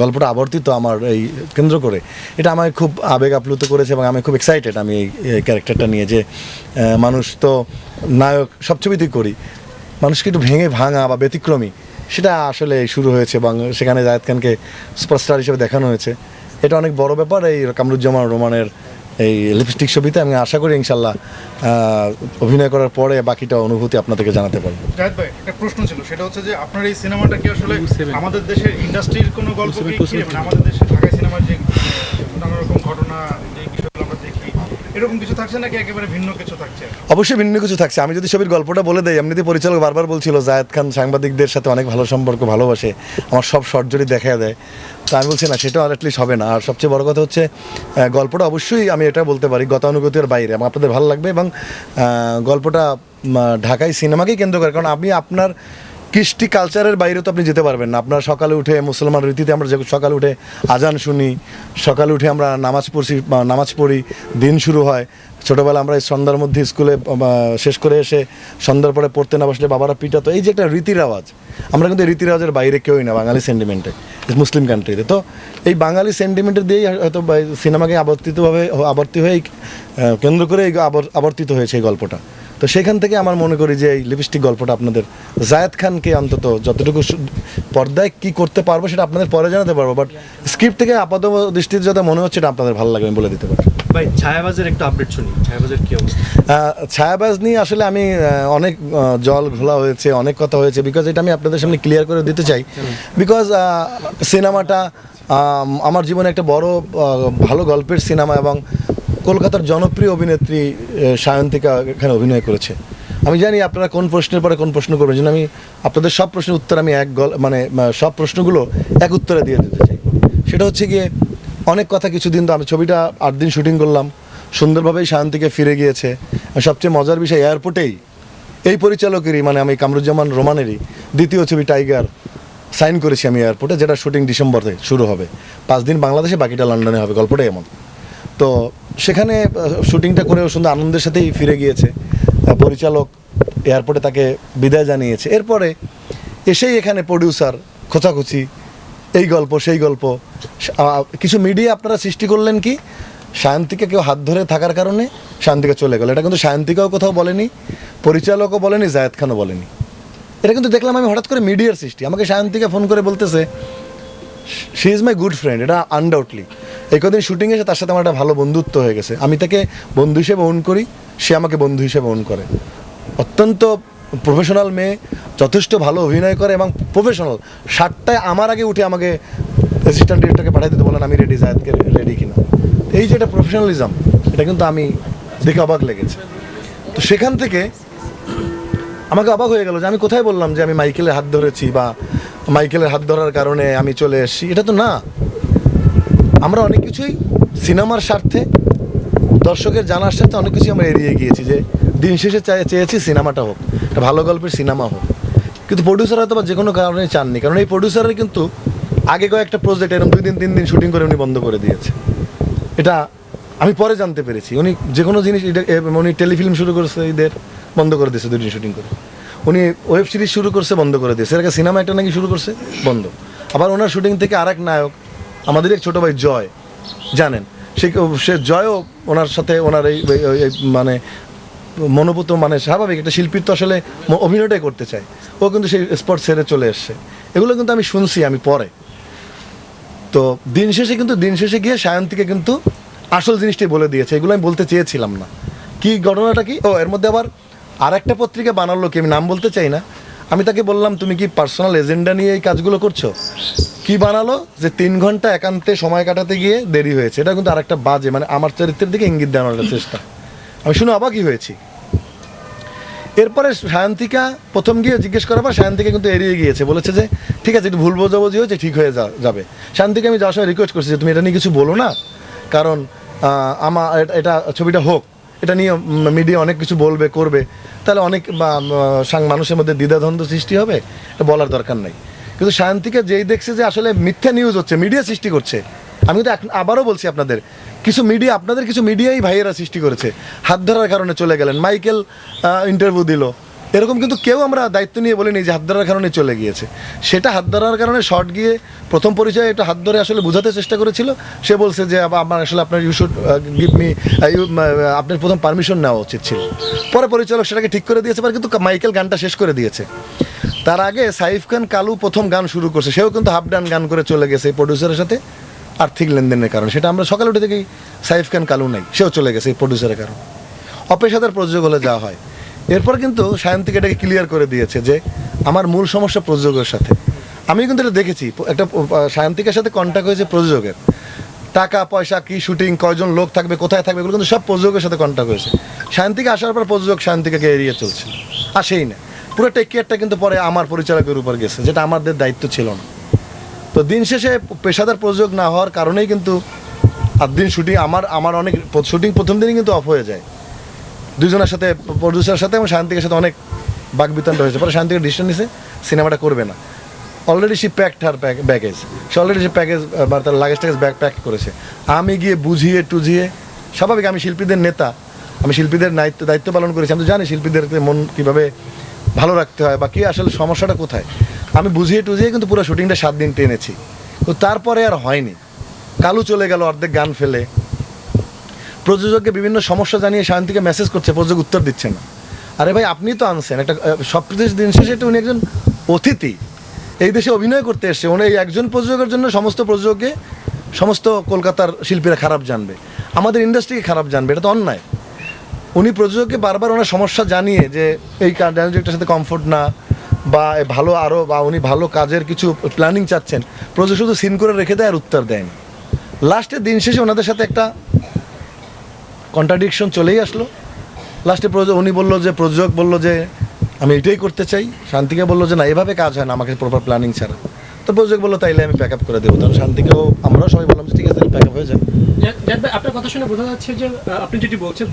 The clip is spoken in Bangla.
গল্পটা আবর্তিত আমার এই কেন্দ্র করে, এটা আমায় খুব আবেগ আপ্লুত করেছে এবং আমি খুব এক্সাইটেড আমি এই ক্যারেক্টারটা নিয়ে, যে মানুষ তো নায়ক সব ছবিতেই করি, মানুষকে একটু ভেঙে ভাঙা বা ব্যতিক্রমী সেটা আসলে শুরু হয়েছে এবং সেখানে জায়েদ খানকে সুপারস্টার হিসেবে দেখানো হয়েছে। এটা অনেক বড় ব্যাপার এই কামরুজ্জামান রোমানের এই লিপস্টিক ছবিতে। আমি আশা করি ইনশাল্লাহ অভিনয় করার পরে বাকিটা অনুভূতি আপনাদেরকে জানাতে পারবো। জায়েদ ভাই, একটা প্রশ্ন ছিল, সেটা হচ্ছে যে আপনার এই সিনেমাটা কি আসলে আমাদের দেশের ইন্ডাস্ট্রির কোনো গল্প কি, মানে আমাদের দেশের ঢাকায় সিনেমার যে নানা রকম ঘটনা যে বিষয়গুলো আমরা দেখি এরকম কিছু থাকছে নাকি একেবারে ভিন্ন কিছু থাকছে? অবশ্যই ভিন্ন কিছু থাকছে। আমি যদি ছবির গল্পটা বলে দেই, এমনিতে পরিচালক বারবার বলছিল জায়েদ খান সাংবাদিকদের সাথে অনেক ভালো সম্পর্ক, ভালোবাসে, আমার সব শর্ট জড়ি দেখা দেয়। তো আমি বলছি না, সেটাও অ্যাটলিস্ট হবে না। আর সবচেয়ে বড় কথা হচ্ছে গল্পটা অবশ্যই আমি এটা বলতে পারি গতানুগতির বাইরে এবং আপনাদের ভালো লাগবে, এবং গল্পটা ঢাকায় সিনেমাকেই কেন্দ্র করে। কারণ আপনি আপনার কৃষ্টি কালচারের বাইরে তো আপনি যেতে পারবেন না। আপনার সকালে উঠে মুসলমান রীতিতে আমরা যে সকালে উঠে আজান শুনি, সকালে উঠে আমরা নামাজ পড়ি, দিন শুরু হয়। ছোটোবেলা আমরা এই সন্ধ্যার মধ্যে স্কুলে শেষ করে এসে সন্ধ্যার পরে পড়তে না বসলে বাবারা পিটাতো। এই যে একটা রীতি রেওয়াজ, আমরা কিন্তু রীতি রেওয়াজের বাইরে কেউই না বাঙালি সেন্টিমেন্টে, মুসলিম কান্ট্রিতে। তো এই বাঙালি সেন্টিমেন্টের দিয়েই হয়তো সিনেমাকে আবর্তি হয়ে কেন্দ্র করে আবর্তিত হয়েছে এই গল্পটা। তো সেখান থেকে আমার মনে করি যে এই লিপস্টিক গল্পটা আপনাদের জায়েদ খানকে অন্তত যতটুকু পর্দায় কি করতে পারবো সেটা আপনাদের পরে জানাতে পারবো, বাট স্ক্রিপ্ট থেকে আপাত দৃষ্টিতে যাতে মনে হচ্ছে এটা আপনাদের ভালো লাগবে আমি বলে দিতে পারি। ভাই, ছায়াবাজের একটা আপডেট শুনি, ছায়াবাজের কি অবস্থা? ছায়াবাজ নিয়ে আসলে আমি অনেক জল ঘোলা হয়েছে, অনেক কথা হয়েছে, বিকজ এটা আমি আপনাদের সামনে ক্লিয়ার করে দিতে চাই। বিকজ সিনেমাটা আমার জীবনে একটা বড় ভালো গল্পের সিনেমা এবং কলকাতার জনপ্রিয় অভিনেত্রী সায়ন্তিকা এখানে অভিনয় করেছে। আমি জানি আপনারা কোন প্রশ্নের পরে কোন প্রশ্ন করবেন, যেন আমি আপনাদের সব প্রশ্নের উত্তর আমি সব প্রশ্নগুলো এক উত্তরে দিয়ে দিতে চাই। সেটা হচ্ছে গিয়ে অনেক কথা কিছুদিন তো আমি ছবিটা 8 দিন শুটিং করলাম, সুন্দরভাবেই শান্তিকে ফিরে গিয়েছে। সবচেয়ে মজার বিষয় এয়ারপোর্টেই এই পরিচালকেরই মানে আমি কামরুজ্জামান রোমানেরই দ্বিতীয় ছবি টাইগার সাইন করেছি আমি এয়ারপোর্টে, যেটা শুটিং ডিসেম্বরে শুরু হবে, 5 দিন বাংলাদেশে, বাকিটা লন্ডনে হবে। গল্পটাই এমন। তো সেখানে শুটিংটা করেও সুন্দর আনন্দের সাথেই ফিরে গিয়েছে। পরিচালক এয়ারপোর্টে তাকে বিদায় জানিয়েছে। এরপরে এসেই এখানে প্রডিউসার খোঁচাখুচি, এই গল্প সেই গল্প, কিছু মিডিয়া আপনারা সৃষ্টি করলেন কি সায়ন্তিকা কেউ হাত ধরে থাকার কারণে সায়ন্তিকা চলে গেল। এটা কিন্তু সায়ন্তিকাও কোথাও বলেনি, পরিচালকও বলেনি, জায়েদ খানও বলেনি। এটা কিন্তু দেখলাম আমি হঠাৎ করে মিডিয়ার সৃষ্টি। আমাকে সায়ন্তিকা ফোন করে বলতেছে she is my good friend. এটা আনডাউটলি এই কদিন শুটিং এসে তার সাথে আমার একটা ভালো বন্ধুত্ব হয়ে গেছে। আমি তাকে বন্ধু হিসেবে ওন করি, সে আমাকে বন্ধু হিসেবে ওন করে। অত্যন্ত প্রফেশনাল মেয়ে, যথেষ্ট ভালো অভিনয় করে এবং প্রফেশনাল। 7টায় আমার আগে উঠে আমাকে অ্যাসিস্ট্যান্ট ডিরেক্টরকে পাঠিয়ে দিতে বলেন আমি রেডি, জায়েদকে রেডি কিনা। এই যে একটা প্রফেশনালিজম, এটা কিন্তু আমি দেখে অবাক লেগেছে। তো সেখান থেকে আমাকে অবাক হয়ে গেল যে আমি কোথায় বললাম যে আমি মাইকেলের হাত ধরেছি বা মাইকেলের হাত ধরার কারণে আমি চলে এসেছি। এটা তো না। আমরা অনেক কিছুই সিনেমার স্বার্থে, দর্শকের জানার স্বার্থে অনেক কিছুই আমরা এড়িয়ে গিয়েছি, যে দিন শেষে চেয়েছি সিনেমাটা হোক, একটা ভালো গল্পের সিনেমা হোক। কিন্তু প্রডিউসার হয়তো বা যে কোনো কারণে চাননি, কারণ এই প্রডিউসারের কিন্তু আগে কয়েকটা প্রজেক্ট এরকম 2 দিন 3 দিন শুটিং করে উনি বন্ধ করে দিয়েছে। এটা আমি পরে জানতে পেরেছি। উনি যে কোনো জিনিস উনি টেলিফিল্ম শুরু করেছে, ঈদের বন্ধ করে দিয়েছে 2 দিন শুটিং করে। উনি ওয়েব সিরিজ শুরু করছে, বন্ধ করে দিয়েছে। এর আগে সিনেমা একটা নাকি শুরু করছে, বন্ধ। আবার ওনার শুটিং থেকে আরেক নায়ক আমাদের এক ছোটো ভাই জয়, জানেন, সে জয়ও ওনার সাথে ওনার এই মানে মনোভূত, মানে স্বাভাবিক একটা শিল্পীর তো আসলে অভিনয়টাই করতে চায়, ও কিন্তু সেই স্পট ছেড়ে চলে এসছে। এগুলো কিন্তু আমি শুনছি আমি পরে। তো দিন শেষে গিয়ে সায়ন্তীকে কিন্তু আসল জিনিসটাই বলে দিয়েছে। এগুলো আমি বলতে চেয়েছিলাম না। কি ঘটনাটা কি, এর মধ্যে আবার আরেকটা পত্রিকা বানালো, কি আমি নাম বলতে চাই না। আমি তাকে বললাম তুমি কি পার্সোনাল এজেন্ডা নিয়ে এই কাজগুলো করছো? কি বানালো যে 3 ঘন্টা একান্তে সময় কাটাতে গিয়ে দেরি হয়েছে। এটা কিন্তু আরেকটা বাজে, মানে আমার চরিত্রের দিকে ইঙ্গিত দেওয়ার চেষ্টা। আমি শুনে অবাকই হয়েছি। এরপরে সায়ন্তিকা প্রথম গিয়ে জিজ্ঞেস করার পর সায়ন্তিকা কিন্তু এড়িয়ে গিয়েছে, বলেছে যে ঠিক আছে একটু ভুল বোঝাবুঝি হয়েছে, ঠিক হয়ে যাবে। সায়ন্তিকা আমি যাওয়ার সময় রিকোয়েস্ট করছি যে তুমি এটা নিয়ে কিছু বলো না, কারণ আমার এটা ছবিটা হোক, এটা নিয়ে মিডিয়া অনেক কিছু বলবে করবে, তাহলে অনেক মানুষের মধ্যে দ্বিধাদ্বন্দ্ব সৃষ্টি হবে, এটা বলার দরকার নাই। কিন্তু সায়ন্তিকা যেই দেখছে যে আসলে মিথ্যা নিউজ হচ্ছে, মিডিয়া সৃষ্টি করছে। আমি তো আবারও বলছি আপনাদের, আপনাদের কিছু মিডিয়াই ভাইয়েরা সৃষ্টি করেছে। হাত ধরার কারণে চলে গেলেন, মাইকেল ইন্টারভিউ দিল, এরকম কিন্তু কেউ আমরা দায়িত্ব নিয়ে বলিনি যে হাত ধরার কারণে চলে গিয়েছে। সেটা হাত ধরার কারণে শর্ট গিয়ে প্রথম পরিচয়ে এটা হাত ধরে আসলে বোঝাতে চেষ্টা করেছিল। সে বলছে যে আমার আসলে আপনার ইউ শুড গিভ মি আপনার প্রথম পারমিশন নেওয়া উচিত ছিল। পরে পরিচালক সেটাকে ঠিক করে দিয়েছে, কিন্তু মাইকেল গানটা শেষ করে দিয়েছে। তার আগে সাইফ খান কালু প্রথম গান শুরু করছে, সেও কিন্তু হাফ ডান গান করে চলে গেছে এই প্রডিউসারের সাথে আর্থিক লেনদেনের কারণে। সেটা আমরা সকালে উঠে থেকেই সাইফ খান কালু নাই, সেও চলে গেছে এই প্রডিউসারের কারণে। অপেশাদার প্রযোজক হলে যাওয়া হয়। এরপর কিন্তু সায়ন্তিক এটাকে ক্লিয়ার করে দিয়েছে যে আমার মূল সমস্যা প্রযোজকের সাথে। আমি কিন্তু এটা দেখেছি, একটা সায়ন্তিকের সাথে কন্ট্যাক্ট হয়েছে প্রযোজকের, টাকা পয়সা কি শুটিং কয়জন লোক থাকবে কোথায় থাকবে এগুলো কিন্তু সব প্রযোজকের সাথে কন্ট্যাক্ট হয়েছে। সায়ন্তিকে আসার পর প্রযোজক সায়ন্তিকাকে এড়িয়ে চলছিল, আসেই না। পুরো টেক কেয়ারটা কিন্তু পরে আমার পরিচালকের উপর গেছে, যেটা আমাদের দায়িত্ব ছিল না। তো দিন শেষে পেশাদার প্রযোজক না হওয়ার কারণেই কিন্তু আর দিন শুটিং আমার অনেক শুটিং প্রথম দিনই কিন্তু অফ হয়ে যায় দুজনের সাথে, প্রডিউসারের সাথে এবং শান্তিকের সাথে অনেক বাকবিতণ্ডা হয়েছে। পরে শান্তিকে ডিসিশন নিছে সিনেমাটা করবে না। অলরেডি সে প্যাকড হার ব্যাগেজ, সে অলরেডি সে প্যাকেজ বা তার লাগেজ ট্যাগেজ ব্যাগ প্যাক করেছে। আমি গিয়ে বুঝিয়ে টুঝিয়ে, স্বাভাবিক আমি শিল্পীদের নেতা, আমি শিল্পীদের দায়িত্ব পালন করেছি, আমি তো জানি শিল্পীদেরকে মন কীভাবে ভালো রাখতে হয় বা কী আসলে সমস্যাটা কোথায়। আমি বুঝিয়ে টুঝিয়ে কিন্তু পুরো শুটিংটা 7 দিন টেনেছি। তো তারপরে আর হয়নি, কালু চলে গেল অর্ধেক গান ফেলে। প্রযোজককে বিভিন্ন সমস্যা জানিয়ে শান্তিকে মেসেজ করছে, প্রযোজক উত্তর দিচ্ছে না। আরে ভাই আপনি তো আনছেন একটা সব দিন শেষে, এটা উনি একজন অতিথি, এই দেশে অভিনয় করতে এসছে। উনি এই একজন প্রযোজকের জন্য সমস্ত প্রযোজককে সমস্ত কলকাতার শিল্পীরা খারাপ জানবে, আমাদের ইন্ডাস্ট্রিকে খারাপ জানবে, এটা তো অন্যায়। উনি প্রযোজককে বারবার ওনার সমস্যা জানিয়ে যে এই ডাইরেক্টরের সাথে কমফোর্ট না বা ভালো আরও বা উনি ভালো কাজের কিছু প্ল্যানিং চাচ্ছেন, প্রযোজক শুধু সিন করে রেখে দেয় আর উত্তর দেয় না। লাস্টে দিন শেষে ওনাদের সাথে একটা কন্ট্রাডিকশন চলেই আসলো। লাস্টে উনি বললো যে প্রযোজক বললো যে আমি এটাই করতে চাই, শান্তিকে বললো যে না এভাবে কাজ হয় না আমাকে প্রপার প্ল্যানিং ছাড়া। তো প্রযোজক বললো তাইলে আমি প্যাক আপ করে দেবো। তখন শান্তিকেও আমরাও সবাই বললাম ঠিক আছে প্যাক আপ হয়ে যায়। আপনার কথা শুনে বোঝা যাচ্ছে যে আপনি যেটি বলছেন